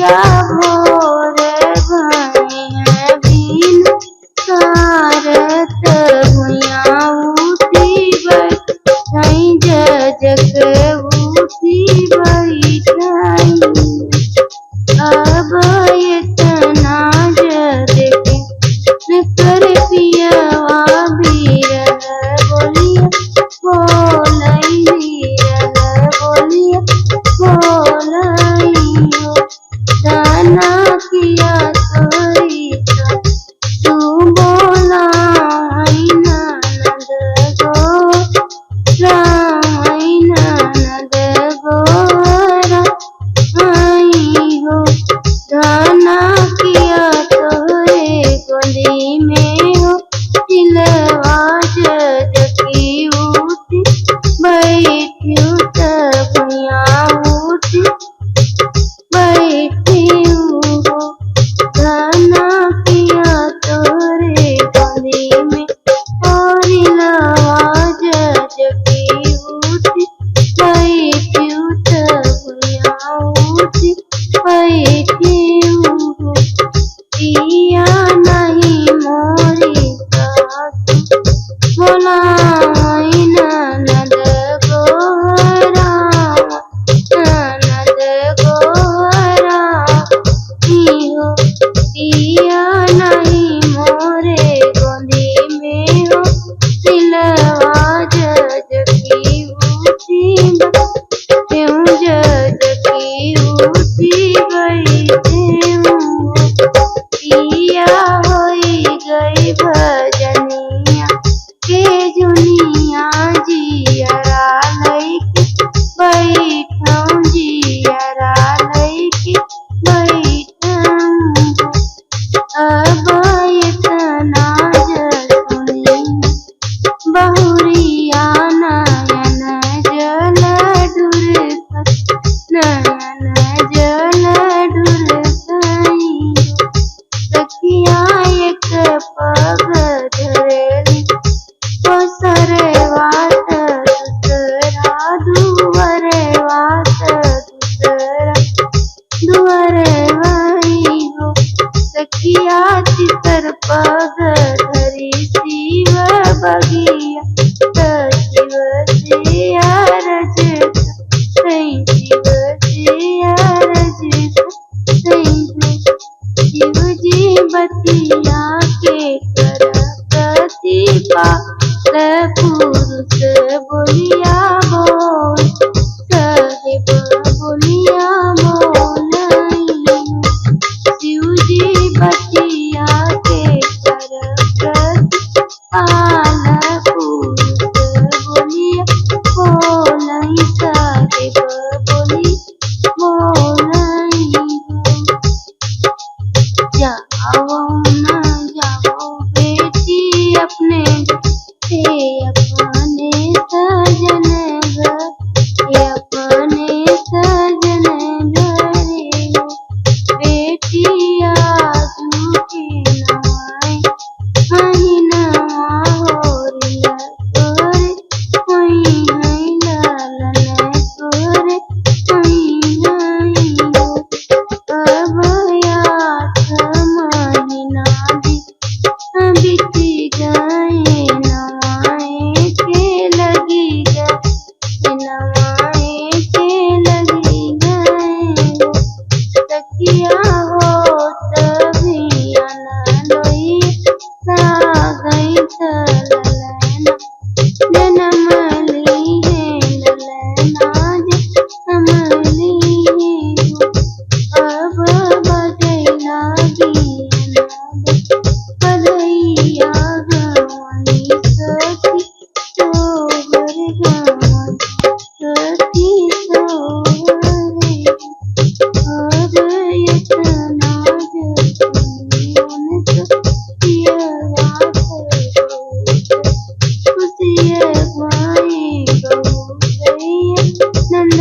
पिया भोर भई है बीन कारत भुइया उठी बैठाई जजक उठी बैठाई। अब इतना देखे कर पियवा बीरह बोलिया बोलई बीरह बोलिया बोलई हो। दाना किया तोरी तू बोलाई ननद गो राई ननद गोरा आई हो। दाना किया तोरे गोदी में हो दिलवा जजकी उठी बैठी भुइया उठी बैठी हो। दाना किया तोरे गोदी में हो दिलवा जजकी उठी बैठी भुइया उठी बैठी हो। पिया नहीं मोरी सासु बोलाई ननद गोरा ननद गोरा हो। पिया नहीं मोरे गोदी में हो दिलवा जजकी उठी क्यों जजकी उठी बैठे हूँ। पिया होई गई भजनिया के जुनिया जियरा लईके बैठऊं जियरा लईके बैठऊं। अब इतना सुनी बहुरिया नयन जल ढुरकत नयन जल ढुरकई। सखिया एक पग धरेली पसरे वात दूसरा दुवरे वात दूसरा दुवरे वही हो। सखिया तिसर पग धरी शिव बगिया शिव से अरज शिव से अरज शिव जी बतिया के कर प्रतिपाल पुरुष बोलिया बोल साहिब बोलिया बोलई। शिव जी बतिया के कर प्रतिपाल पुरुष बोलिया बोलई साहिब बोली बोलई। जाओ न जाओ बेटी अपने अपने सजन घर अपने सजन घरे हो। बेटी आजू के नवाई हई नवा होरिया तोरे हई हई लालन तोरे हई हई हो। अब महीना बीती गए नवाए के लगी गए नवाए के लगी गए। सखिया हो तभी अनलोई सा गई ललना जन्म ली है ललना जन्म ली है। अब बजे लागी बधैया गवाई सखी सोहर गवाई सखी सोहर। अब इतना जून पियवा खुशिया गई गौ गई नंद